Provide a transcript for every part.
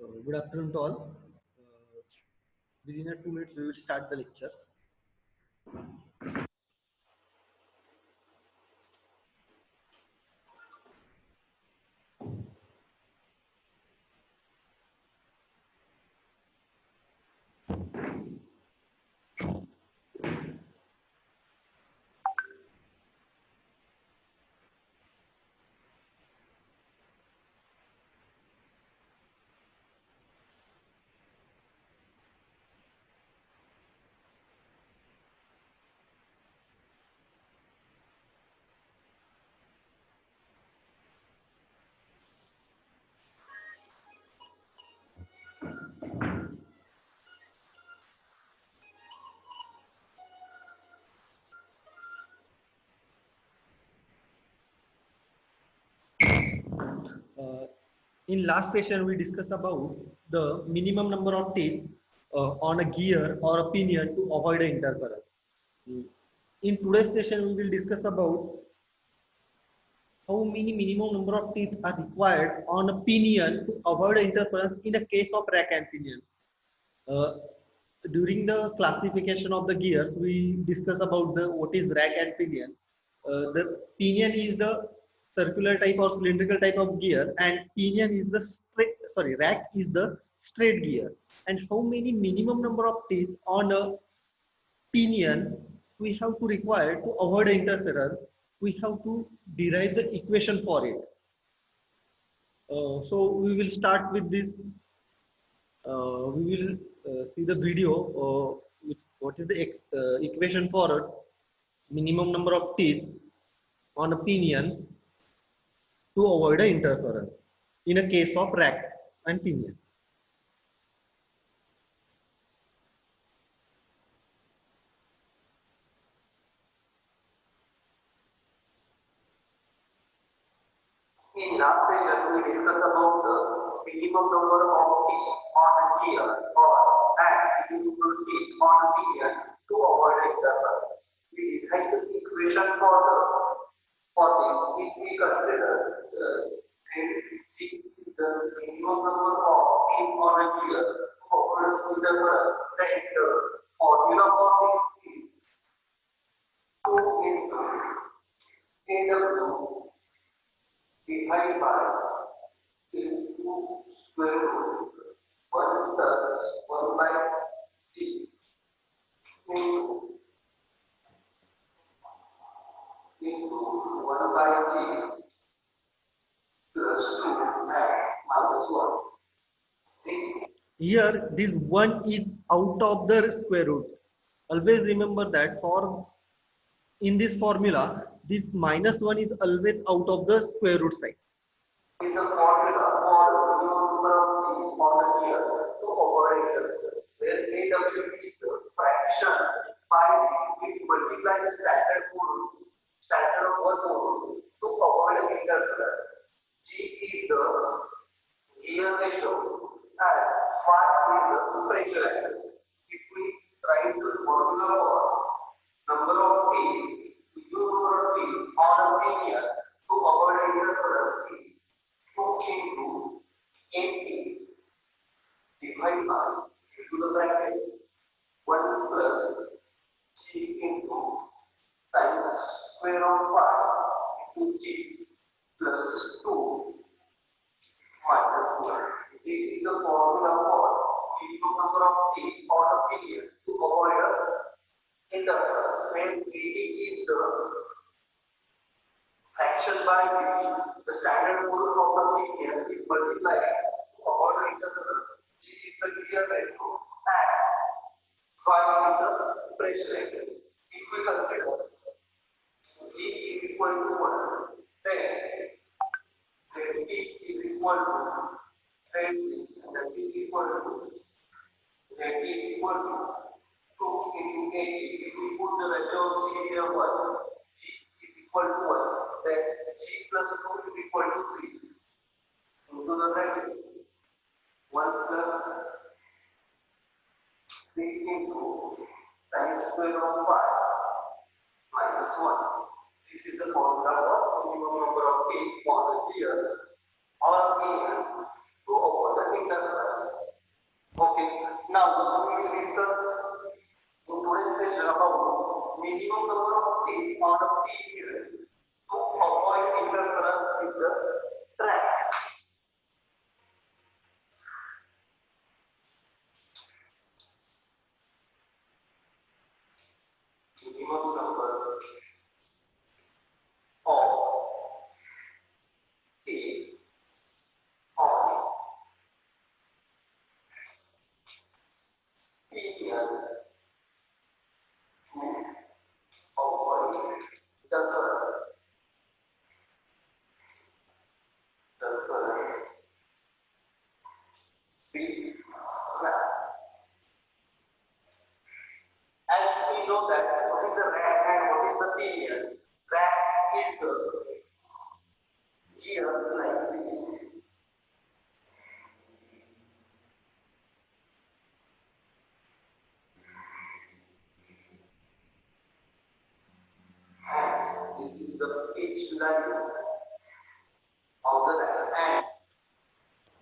Good afternoon to all. Within a 2 minutes, we will start the lectures. Uh, in last session, we discussed about the minimum number of teeth on a gear or a pinion to avoid a interference. In today's session, we will discuss about how many minimum number of teeth are required on a pinion to avoid interference in a case of rack and pinion. Uh, During the classification of the gears, we discuss about the what is rack and pinion. The pinion is the circular type or cylindrical type of gear, and pinion is the straight. Sorry, rack is the straight gear. And how many minimum number of teeth on a pinion we have to require to avoid interference? We have to derive the equation for it. So we will start with this. We will see the video which what is the equation for minimum number of teeth on a pinion to avoid a interference in a case of rack and pinion. In last session, we discussed about the minimum number of teeth on a gear or and minimum teeth on a pinion to avoid interference. We decide the equation for this if we consider the minimum number of teeth on a gear to avoid interference. Then the formula for this is 2 into AW divided by into square root 1 plus 1 by g into 1 by g plus 2 and minus 1. Here, this 1 is out of the square root. Always remember that for in this formula, this minus 1 is always out of the square root side. Is the formula for the number of teeth on the gear to avoid where AW is the fraction by which multiply the standard of one mode to avoid interference. G is the gear ratio and phi is the pressure angle. If we try to formula for number of teeth, number of teeth on a pinion to avoid interference is 2 into 80 divided by into the bracket 1 plus g into times square of 5 into g plus 2 minus 1. This is the formula for minimum number of teeth on a pinion to avoid interference. When 80 is the fraction by which the standard mode of the pinion is multiplied to avoid interference. G is the gear ratio and phi is the pressure angle. If we consider G is equal to 1, then T is equal to then T is equal to 2 into 80. If we put the ratio of G here 1, G is equal to 1, then G plus 2 is equal to 3 into the bracket 1 plus 3 into times square of 5 minus 1. This is the formula of minimum number of teeth on the gear or pinion to avoid the interference.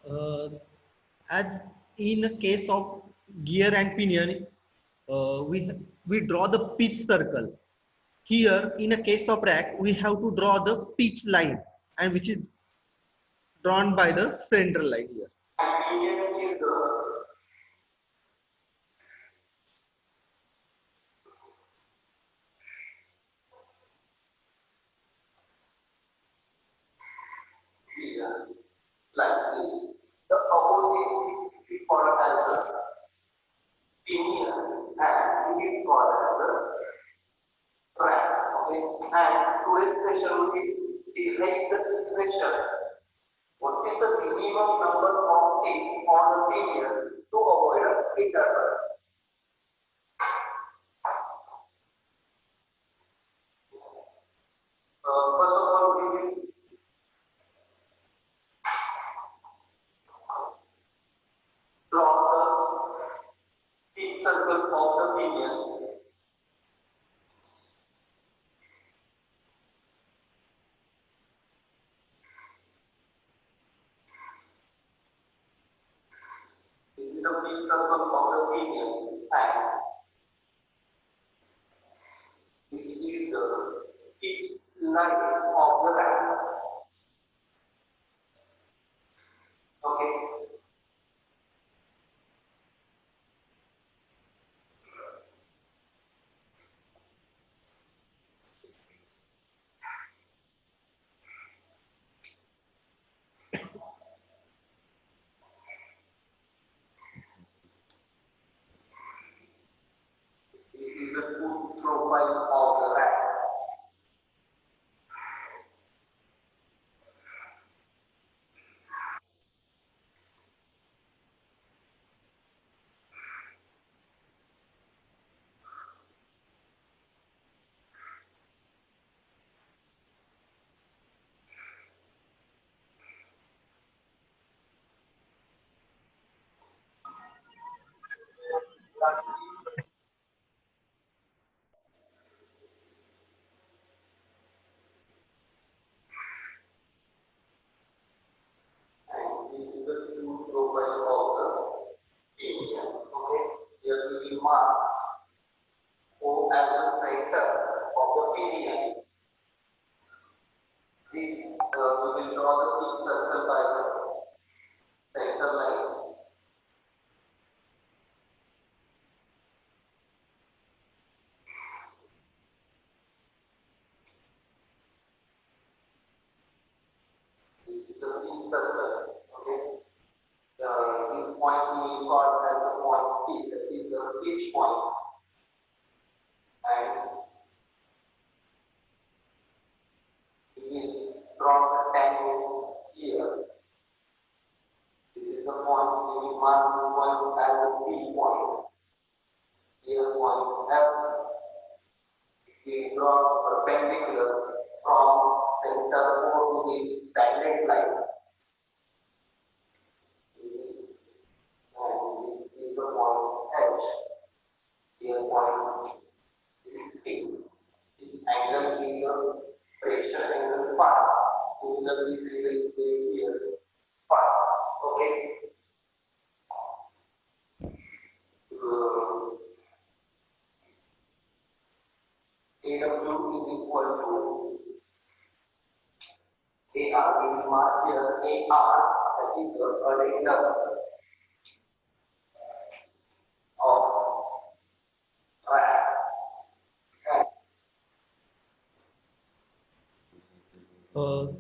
Uh, as in a case of gear and pinion, we draw the pitch circle. Here, in a case of rack, we have to draw the pitch line, and which is drawn by the center line here.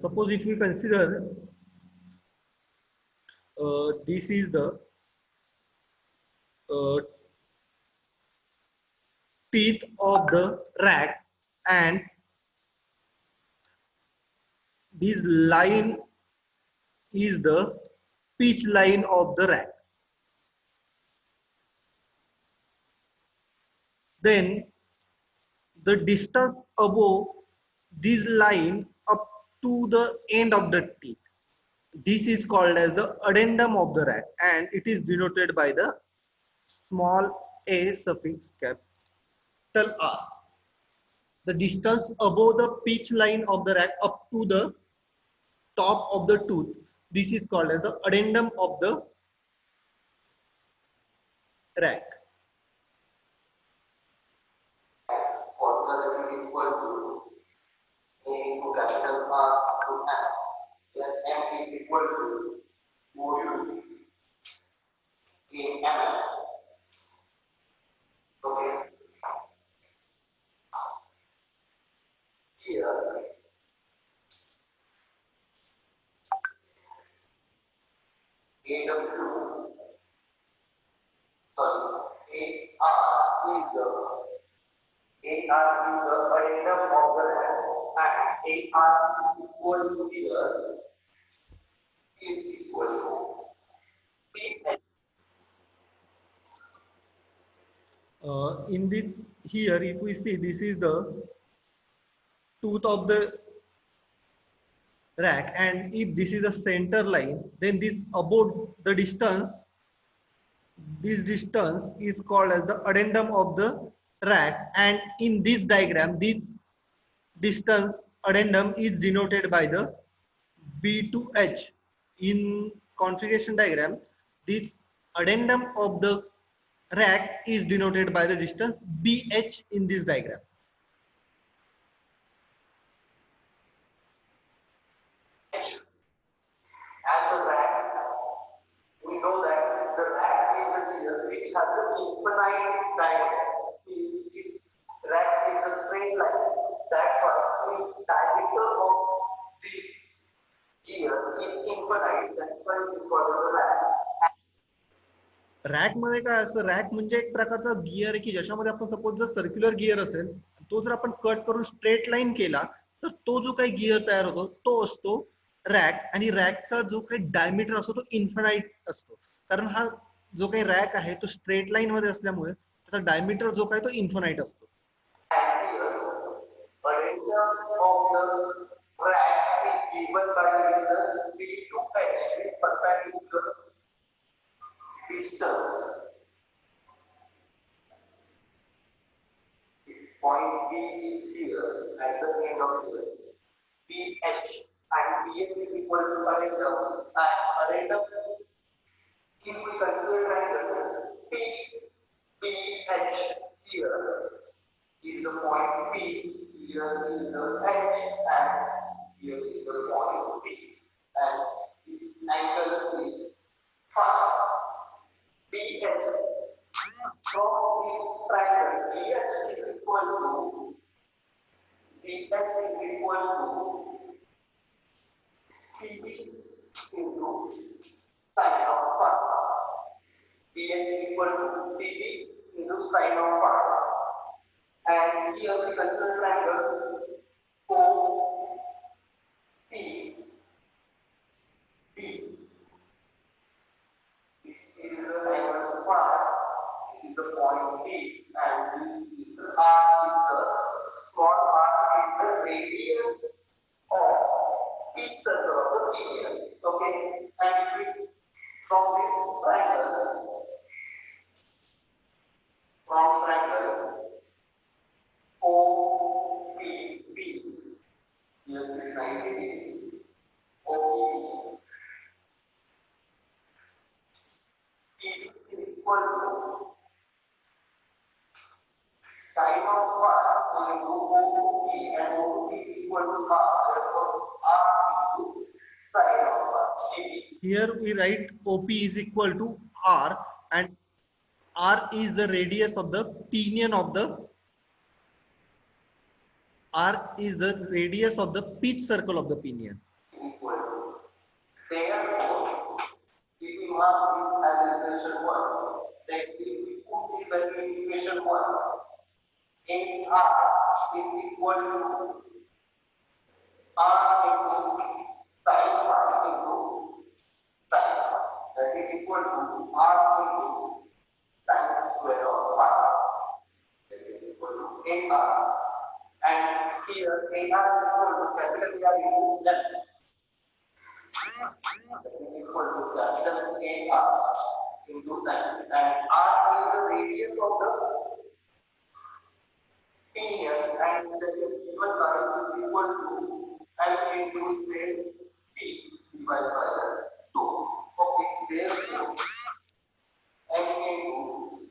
Suppose if we consider this is the uh, teeth of the rack, and this line is the pitch line of the rack. Then the distance above this line up to the end of the teeth. This is called as the addendum of the rack, and it is denoted by the small a suffix capital R. The distance above the pitch line of the rack up to the top of the tooth, this is called as the addendum of the rack. Formula is equal to A into capital R to M. Then M is equal to module in M. Okay. Here, AW, sorry, AR is the addendum of the rack, and AR is equal to here is equal to P. In this here, if we see, this is the tooth of the rack, and if this is the center line, then this about the distance, this distance is called as the addendum of the rack, and in this diagram, this distance addendum is denoted by the B to H. In configuration diagram, this addendum of the rack is denoted by the distance BH in this diagram. And the rack, we know that the rack is a gear which has an infinite diameter. The rack is a straight line. That's why its diameter of this gear is infinite. That's why it's called a rack. Rack मध्ये काय असतं, rack म्हणजे एक प्रकारचा gear आहे की ज्याच्यामध्ये आपण सपोज जर सर्क्युलर गिअर असेल, तो जर आपण कट करून स्ट्रेट लाईन केला तर तो जो काही गिअर तयार होतो तो असतो रॅक, आणि रॅकचा जो काही डायमीटर असतो तो इन्फिनाइट असतो, कारण हा जो काही रॅक आहे तो स्ट्रेट लाईन मध्ये असल्यामुळे त्याचा डायमीटर जो काही तो इन्फिनाइट असतो. Point B is here at the end of here. PH and PH is equal to addendum, and addendum, if we consider triangle P PH here is the point P, here is the H, and here is the point P, and this angle is phi. PH from this triangle PH is equal to PH is equal to PB into sine of phi. PH is equal to PB into sine of phi. And here we consider triangle OPB. This is the triangle phi. This is the point P, and this is the R is the small r is the radius of each circle of the pinion. Okay, and if we from this triangle, OPB, here is 90 degrees. OPB. P is equal to sine of phi into OP, and OP is equal to R, therefore R into sine of phi. Here we write OP is equal to R, and R is the radius of the pinion of the R is the radius of the pitch circle of the pinion. Equal to. Therefore, if we mark this as equation 1, then if we put this value in equation 1, AR is equal to R into sin phi into sin phi. That is equal to R into sin square of phi. That is equal to AR. And here AR is equal to capital AR into length. That is equal to capital AR into length. And R is the radius of the pinion, and the given line is equal to L into Z P divided by 2. Okay, therefore M into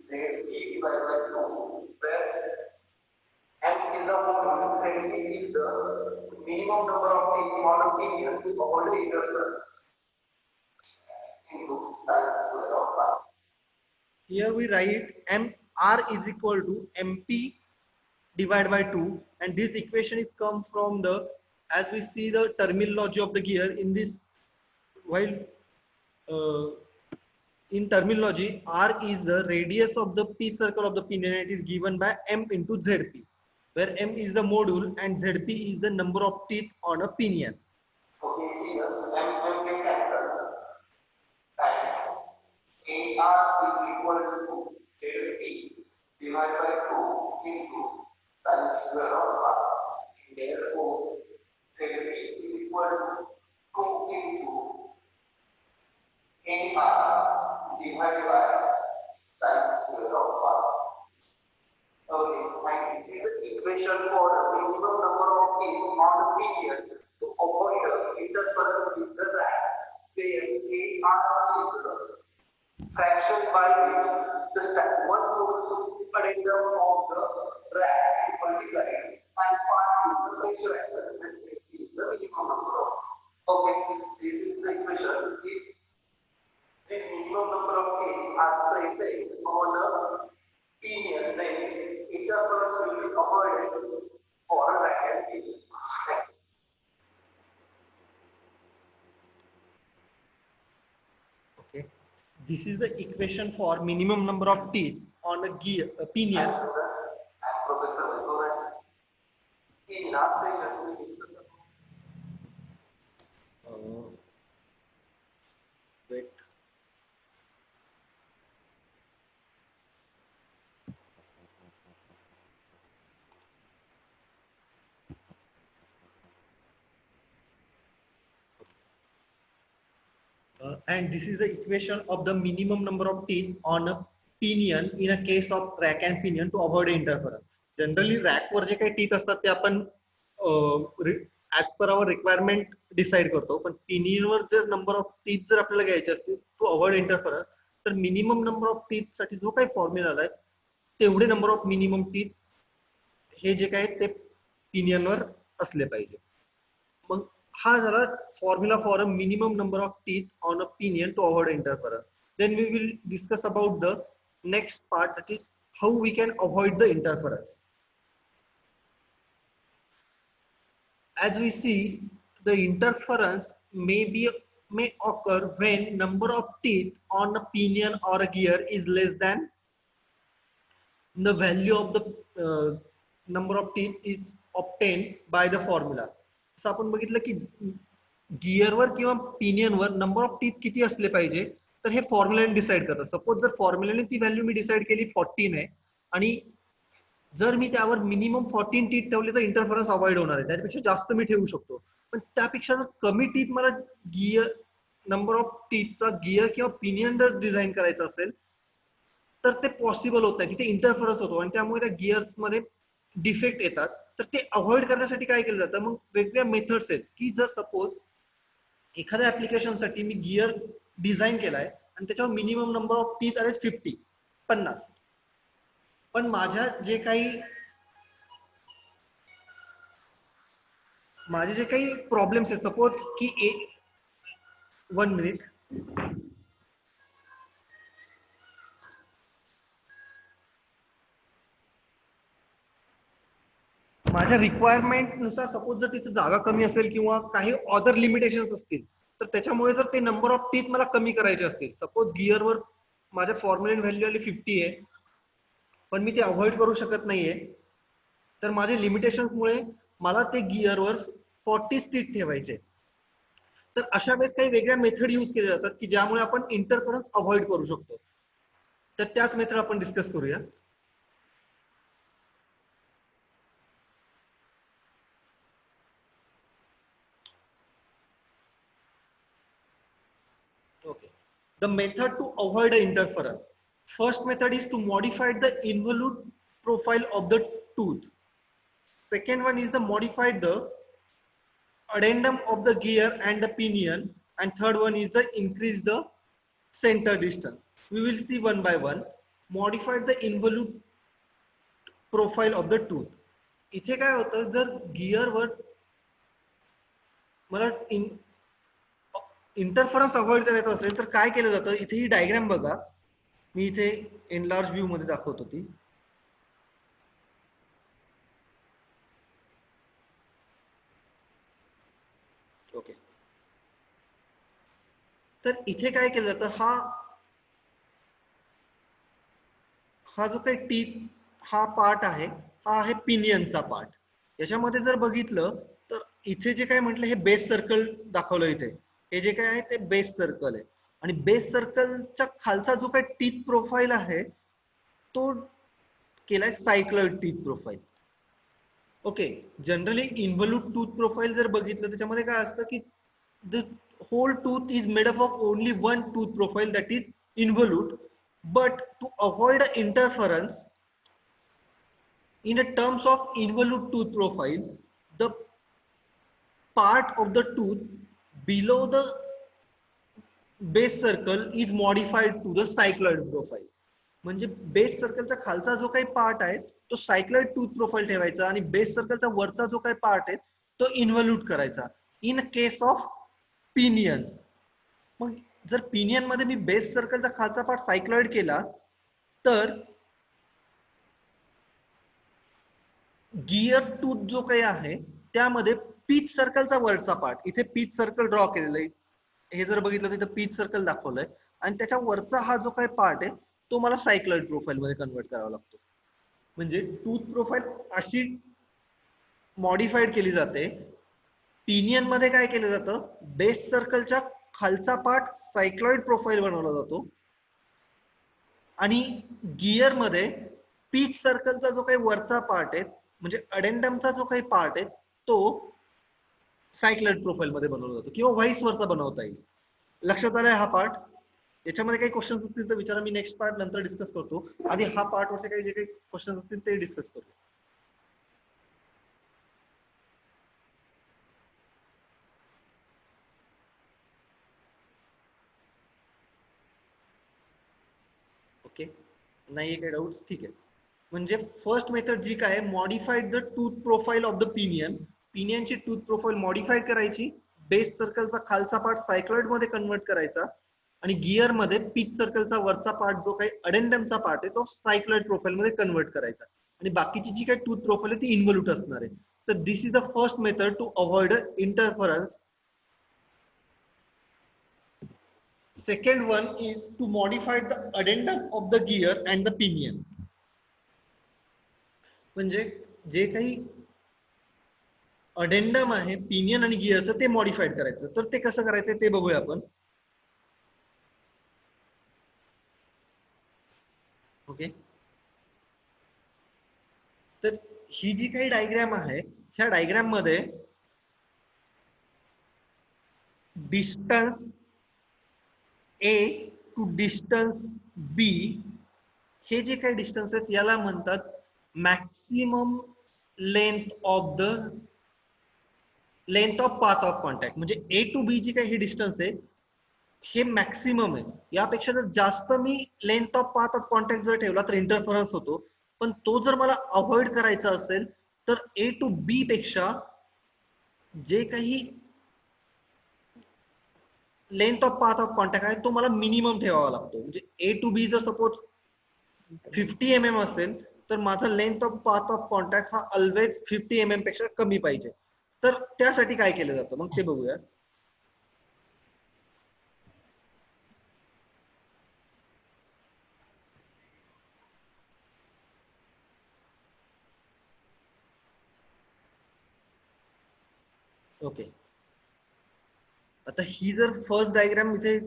Z P divided by 2, where M is the moment and P is the minimum number of teeth on a pinion to avoid interference into sin square of pi. Here we write MR is equal to MP divided by 2, and this equation is come from the, as we see the terminology of the gear in this, while uh, in terminology R is the radius of the P circle of the pinion, and it is given by M into ZP, where M is the module and ZP is the number of teeth on a pinion. Okay, here M get cancelled. And AR is equal to del P divided by 2 into sin square of pi. Therefore, del P is equal to 2 into AR divided by sin square of pi. Okay, and this is the equation for the minimum number of teeth on the pinion to avoid interference with the rack. Where AR is the fraction by which the one total addendum of the rack is multiplied and part is the pressure angle and is the minimum number of. Okay, this is the equation. If the minimum number of teeth are present on a pinion, then interference will be avoided for a rack and pinion. Okay, this is the equation for minimum number of teeth on a gear, a pinion. I'm Professor Vigoran. In last session, we discussed Wait. And this is the equation of the minimum number of teeth on a pinion in a case of rack and pinion to avoid interference. Generally rack वर जे काही teeth असतात ते आपण as per our requirement decide करतो, पण pinion वर जर number of teeth जर आपल्याला घ्यायचे असतील to avoid interference, तर minimum number of teeth साठी जो काही फॉर्म्युला आलाय तेवढे number of minimum teeth हे जे काही ते pinion वर असले पाहिजे. मग हा झाला formula for a minimum number of teeth on a pinion to avoid interference. Then we will discuss about the next part, that is how we can avoid the interference. As we see, the interference may occur when number of teeth on a pinion or a gear is less than the value of the number of teeth is obtained by the formula. So आपण बघितलं की गिअरवर किंवा पिनियनवर number of teeth किती असले पाहिजे, तर हे फॉर्म्युलाने decide करतात. Suppose जर फॉर्म्युलाने ती व्हॅल्यू मी डिसाइड केली 14 आहे आणि जर मी त्यावर मिनिमम 14 टीथ ठेवले तर इंटरफरन्स अवॉइड होणार आहे, त्यापेक्षा जास्त मी ठेवू शकतो. पण त्यापेक्षा जर कमी टीथ मला गिअर नंबर ऑफ टीथचा गिअर किंवा पिनियन जर डिझाईन करायचं असेल तर ते पॉसिबल होत नाही, तिथे इंटरफरन्स होतो आणि त्यामुळे त्या गिअर्स मध्ये डिफेक्ट येतात. तर ते अवॉइड करण्यासाठी काय केलं जातं, मग वेगवेगळ्या मेथड्स आहेत की जर सपोज एखाद्या ऍप्लिकेशनसाठी मी गिअर डिझाईन केलाय आणि त्याच्यावर मिनिमम नंबर ऑफ टीथ आले 50, पण माझे जे काही प्रॉब्लेम्स आहेत, सपोज की 1 मिनिट, माझ्या रिक्वायरमेंट नुसार सपोज जर तिथे जागा कमी असेल किंवा काही अदर लिमिटेशन्स असतील तर त्याच्यामुळे जर ते नंबर ऑफ टीथ मला कमी करायचे असतील, सपोज गिअरवर माझ्या फॉर्म्युलेन व्हॅल्यू आली 50 आहे पण मी ते अवॉइड करू शकत नाहीये, तर माझे लिमिटेशन्समुळे मला ते गिअरवर 40 स्पीड ठेवायचे. तर अशा वेळेस काही वेगळ्या मेथड यूज केल्या जातात की ज्यामुळे आपण इंटरफरन्स अवॉइड करू शकतो. तर त्याच मेथड आपण डिस्कस करूया. Okay. The method to avoid interference. First method is to modify the involute profile of the tooth. Second one is the modify the addendum of the gear and the pinion. And third one is the increase the center distance. We will see one by one. Modify the involute profile of the tooth. इथे काय होतं, जर गिअरवर मला interference avoid करायचा असेल तर काय केलं जातं, इथे ही डायग्राम बघा. मी इथे एनलार्ज व्ह्यू मध्ये दाखवतो ती. ओके. तर इथे काय केलं जातं, हा जो काही टीथ हा पार्ट आहे, हा आहे पिनियनचा पार्ट. याच्यामध्ये जर बघितलं तर इथे जे काय म्हटलं हे बेस सर्कल दाखवलं इथे. हे जे काय आहे ते बेस सर्कल आहे आणि बेस सर्कलच्या खालचा जो काही टीथ प्रोफाईल आहे तो केलाय cycloid teeth profile. Okay. Generally involute tooth profile जर बघितलं त्याच्यामध्ये काय असतं की the whole tooth is made up of only one tooth profile that is involute, but to avoid interference in a terms of involute tooth profile, the part of the tooth below the base circle is modified to the cycloid profile. म्हणजे base सर्कलचा खालचा जो काही part आहे तो cycloid tooth profile ठेवायचा आणि base सर्कलचा वरचा जो काही पार्ट आहे तो इन्व्हल्यूट करायचा इन केस ऑफ पिनियन. मग जर पिनियन मध्ये मी बेस सर्कलचा खालचा पार्ट सायक्लॉइड केला तर गिअर टूथ जो काही आहे त्यामध्ये पीच सर्कलचा वरचा पार्ट, इथे पीच सर्कल ड्रॉ केलेलं आहे, हे जर बघितलं तर इथं पीच सर्कल दाखवलंय आणि त्याच्या वरचा हा जो काही पार्ट आहे तो मला सायक्लॉइड प्रोफाईल मध्ये कन्वर्ट करावा लागतो. म्हणजे टूथ प्रोफाईल अशी मॉडिफाईड केली जाते. पिनियन मध्ये काय केलं जातं, बेस सर्कलच्या खालचा पार्ट सायक्लॉइड प्रोफाईल बनवला जातो आणि गिअर मध्ये पीच सर्कलचा जो काही वरचा पार्ट आहे म्हणजे अडेंडमचा जो काही पार्ट आहे तो सायक्लॉइड प्रोफाईल मध्ये बनवला जातो किंवा व्हाईस वरचा बनवता येईल. लक्षात आलाय हा पार्ट? याच्यामध्ये काही क्वेश्चन असतील तर विचारा, मी नेक्स्ट पार्ट नंतर डिस्कस करतो. आधी हा पार्ट वरचे काही जे काही क्वेश्चन असतील ते डिस्कस करू. ओके, नाही काही डाऊट्स? ठीक आहे. म्हणजे फर्स्ट मेथड जी काय modified the tooth profile of the pinion. पिनियनची टूथ प्रोफाईल मॉडिफाय करायची, बेस सर्कलचा खालचा पार्ट सायक्लॉइड मध्ये कन्वर्ट करायचा आणि गिअर मध्ये पिच सर्कलचा वरचा पार्ट जो काही अडेंडमचा पार्ट आहे तो सायक्लॉइड प्रोफाईल मध्ये कन्वर्ट करायचा आणि बाकीची जी काही टूथ प्रोफाईल आहे ती इन्व्हल्यूट असणार आहे. तर this is the first method to avoid interference. Second one is to modify the addendum of the gear and the pinion. म्हणजे जे काही अडेंडम आहे पिनियन आणि गिअरचं ते मॉडिफाईड करायचं. तर ते कसं करायचं ते बघूया आपण. ओके. तर ही जी काही डायग्राम आहे ह्या डायग्राम मध्ये distance A to distance B हे जे काही डिस्टन्स आहेत याला म्हणतात maximum length of path of contact. म्हणजे ए टू बी जी काही ही डिस्टन्स आहे हे मॅक्सिमम आहे. यापेक्षा जर जास्त मी length of path of contact जर ठेवला तर इंटरफरन्स होतो. पण तो जर मला अवॉइड करायचा असेल तर ए टू बी पेक्षा जे काही length of path of contact आहे तो मला मिनिमम ठेवावा लागतो. म्हणजे ए टू बी जर सपोज 50 mm असेल तर माझा length of path of contact हा ऑलवेज 50 mm पेक्षा कमी पाहिजे. तर त्यासाठी काय केलं जातं मग ते बघूया. ओके, आता ही जर फर्स्ट डायग्राम इथे,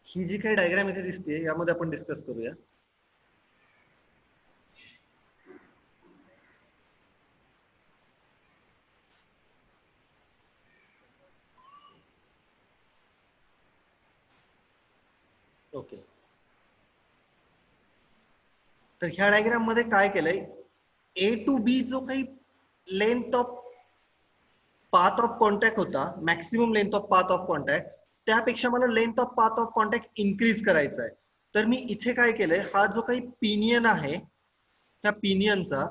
ही जी काही डायग्राम इथे दिसते यामध्ये आपण डिस्कस करूया. ओके, तर ह्या डायग्राम मध्ये काय केलंय, ए टू बी जो काही length of path of contact होता, maximum length of path of contact, त्यापेक्षा मला length of path of contact increase करायचा आहे. तर मी इथे काय केलंय, हा जो काही पिनियन आहे, त्या पिनियनचा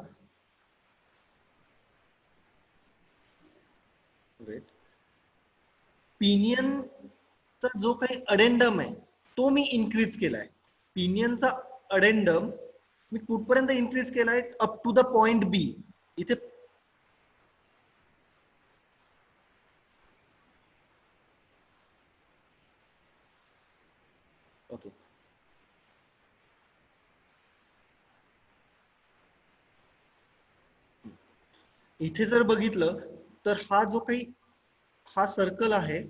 पिनियनचा जो काही अडेंडम आहे तो मी इन्क्रीज केलाय. पिनियनचा अडेंडम मी कुठपर्यंत इन्क्रीज केलाय, up to the point B. इथे ओके, इथे जर बघितलं तर हा जो काही हा सर्कल आहे,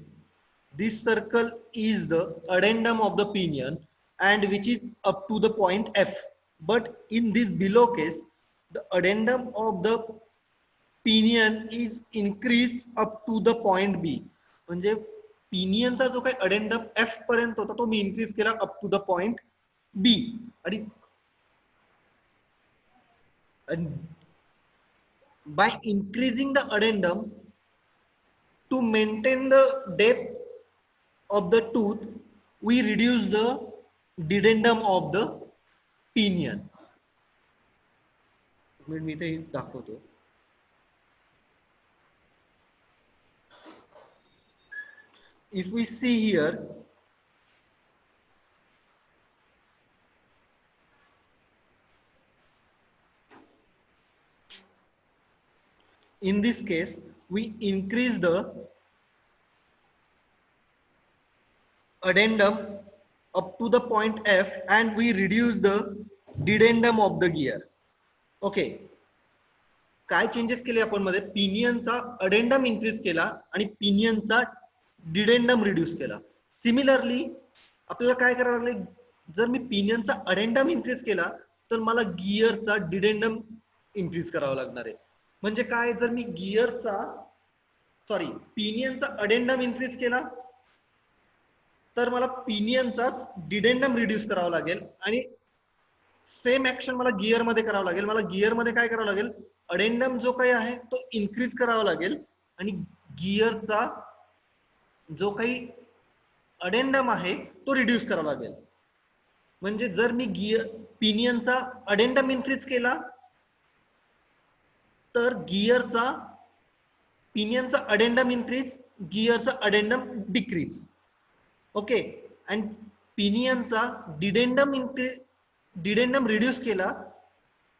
this circle is the addendum of the pinion and which is up to the point F. But in this below case, the addendum of the pinion is increased up to the point B. म्हणजे पिनियनचा जो काही addendum F पर्यंत होता तो मी increase केला up to the point B. आणि by increasing the addendum to maintain the depth of the tooth, we reduce the dedendum of the pinion. मी ते दाखवतो. If we see here, in this case, we increase the addendum up to the point F and we reduce the dedendum of the gear. Okay, काय changes केले आपण मध्ये, पिनियनचा addendum increase केला आणि पिनियनचा डिडेंडम reduce केला. Similarly आपल्याला काय करावं लागेल, जर मी पिनियनचा अडेंडम इन्क्रीज केला तर मला गिअरचा डिडेंडम इन्क्रीज करावा लागणार आहे. म्हणजे काय, जर मी गिअरचा पिनियनचा अडेंडम इन्क्रीज केला तर मला पिनियनचाच डिडेंडम रिड्यूस करावा लागेल आणि सेम ऍक्शन मला गिअर मध्ये करावं लागेल. मला गिअर मध्ये काय करावं लागेल, अडेंडम जो काही आहे तो इन्क्रीज करावा लागेल आणि गिअरचा जो काही अडेंडम आहे तो रिड्यूस करावा लागेल. म्हणजे जर मी गिअर पिनियनचा अडेंडम इन्क्रीज केला तर गिअरचा पिनियनचा अडेंडम इन्क्रीज, गिअरचा अडेंडम डिक्रीज. ओके, अँड पिनियनचा डिडेंडम इन्क्रीज, डिडेंडम रिड्यूस केला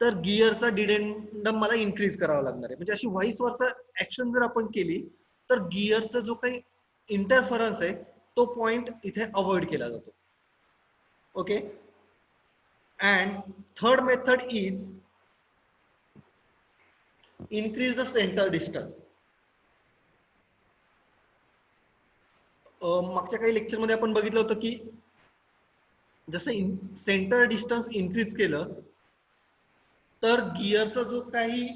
तर गिअरचा डिडेंडम मला इन्क्रीज करावा लागणार आहे. म्हणजे अशी व्हाईस वर्सा ऍक्शन जर आपण केली तर गिअरचा जो काही इंटरफरन्स आहे तो पॉइंट इथे अवॉइड केला जातो. Okay, and third method is increase the centre distance. मागच्या काही लेक्चर मध्ये आपण बघितलं होतं की जसं सेंटर डिस्टन्स इन्क्रीज केलं तर गिअरचा जो काही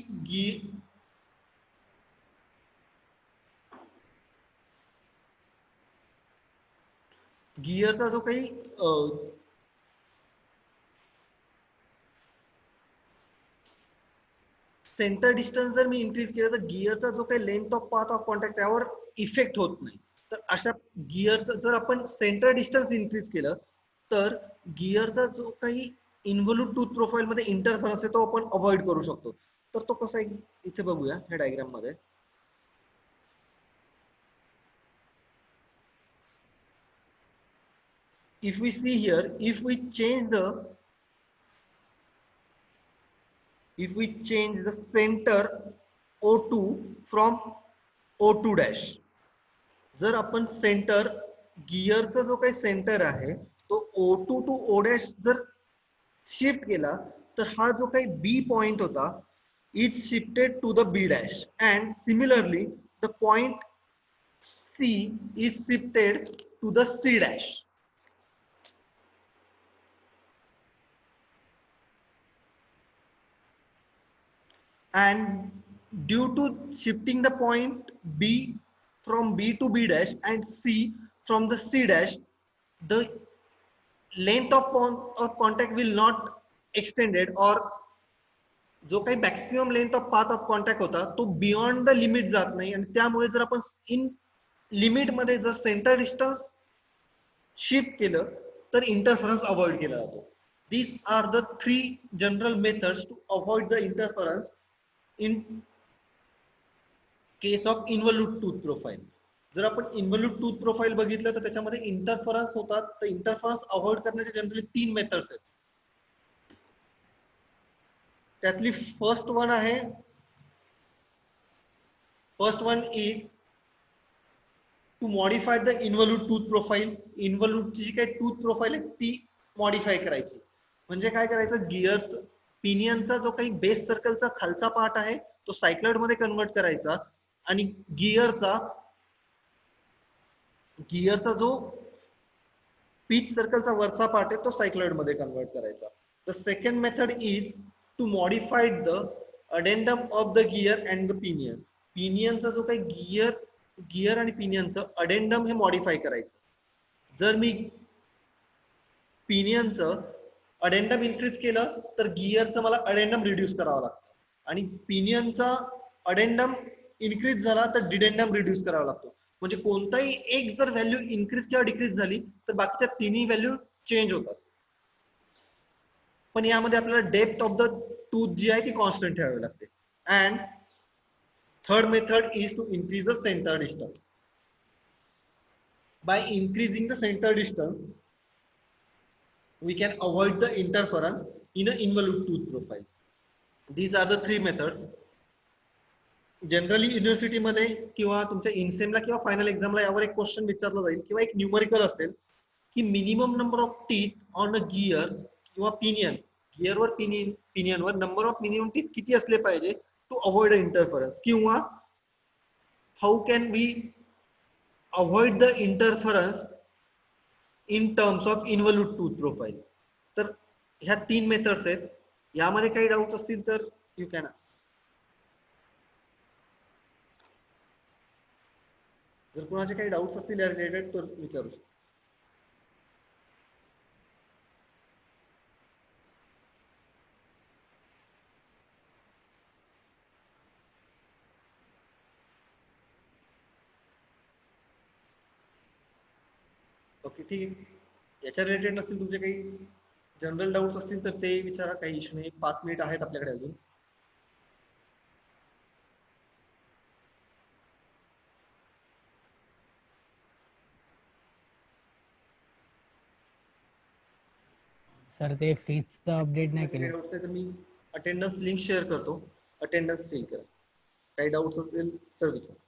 गिअरचा जो काही सेंटर डिस्टन्स जर मी इन्क्रीज केलं तर गिअरचा जो काही length of path of contact त्यावर इफेक्ट होत नाही. तर अशा गिअरचा जर आपण सेंटर डिस्टन्स इन्क्रीज केलं तर गिअरचा जो काही इन्व्हॉल्यूट टूथ प्रोफाइल मध्ये इंटरफरन्स आहे तो आपण अवॉइड करू शकतो. तर तो कसा आहे इथे बघूया ह्या डायग्राम मध्ये. If we see here, if we change the center O2 from O2 dash, जर आपण सेंटर गिअरचा जो काही सेंटर आहे तो O2 to O dash जर शिफ्ट केला तर हा जो काही बी पॉइंट होता is shifted to the B dash, and similarly the point C is shifted to the C dash. And due to shifting the point B from B to B dash and C from the C dash, the length of contact will not extended, or जो काही maximum length of path of contact होता तो beyond the limit जात नाही, आणि त्यामुळे जर आपण इन लिमिट मध्ये जर सेंटर डिस्टन्स शिफ्ट केलं तर इंटरफरन्स अवॉइड केला जातो. These are the 3 general methods to avoid the interference in case of involute tooth profile. जर आपण इन्व्हॉल्यूट टूथ प्रोफाईल बघितलं तर त्याच्यामध्ये इंटरफरन्स होतात, तर इंटरफरन्स अवॉइड करण्याचे जनरली 3 मेथड्स आहेत. त्यातली first one is to modify the involute tooth profile. इन्व्हॉल्यूटची जी काही टूथ प्रोफाईल आहे ती मॉडिफाय करायची. म्हणजे काय करायचं, गिअरचा पिनियनचा जो काही बेस सर्कलचा खालचा पार्ट आहे तो सायक्लॉइड मध्ये कन्वर्ट करायचा, आणि गिअरचा जो पिच सर्कलचा वरचा पार्ट आहे तो सायक्लॉइड मध्ये कन्वर्ट करायचा. The second method is to modify the addendum of the gear and the pinion. पिनियनचा जो काही गिअर आणि पिनियनचं अडेंडम हे मॉडिफाय करायचं. जर मी पिनियनचं अडेंडम इन्क्रीज केलं तर गिअरचं मला अडेंडम रिड्यूस करावं लागतं, आणि पिनियनचा अडेंडम इन्क्रीज झाला तर डिडेंडम रिड्यूस करावा लागतो. म्हणजे कोणताही एक जर व्हॅल्यू इन्क्रीज किंवा डिक्रीज झाली तर बाकीच्या तिन्ही व्हॅल्यू चेंज होतात. पण यामध्ये आपल्याला डेप्थ ऑफ द टूथ जी आहे ती कॉन्स्टंट ठेवावी लागते. And third method is to increase the centre distance. By increasing the center distance, we can avoid the interference in an involute tooth profile. These are the 3 methods. Generally university मध्ये किंवा तुमच्या इनसेमला किंवा final एक्झामला यावर एक question विचारला जाईल किंवा एक numerical असेल की minimum number of teeth on a gear किंवा पिनियन, गिअरवर पिनियनवर नंबर ऑफ मिनिमम टीथ किती असले पाहिजे टू अवॉइड इंटरफरन्स, किंवा how can we avoid the interference in terms of involute tooth profile. तर ह्या 3 मेथड्स आहेत. यामध्ये काही डाऊट असतील तर यू कॅन आस्क. जर कोणाचे काही डाऊट्स असतील या रिलेटेड तर विचारू शकतो. ओके, ठीक आहे. याच्या रिलेटेड नसतील तुमचे काही जनरल डाऊट्स असतील तर ते विचारा, काही इश्यू नाही. 5 मिनिट आहेत आपल्याकडे अजून. सर ते फीजचं अपडेट नाही केलं. डाऊट्स आहे तर मी अटेंडन्स लिंक शेअर करतो, अटेंडन्स फिल करा. काही डाऊट्स असेल तर विचारा.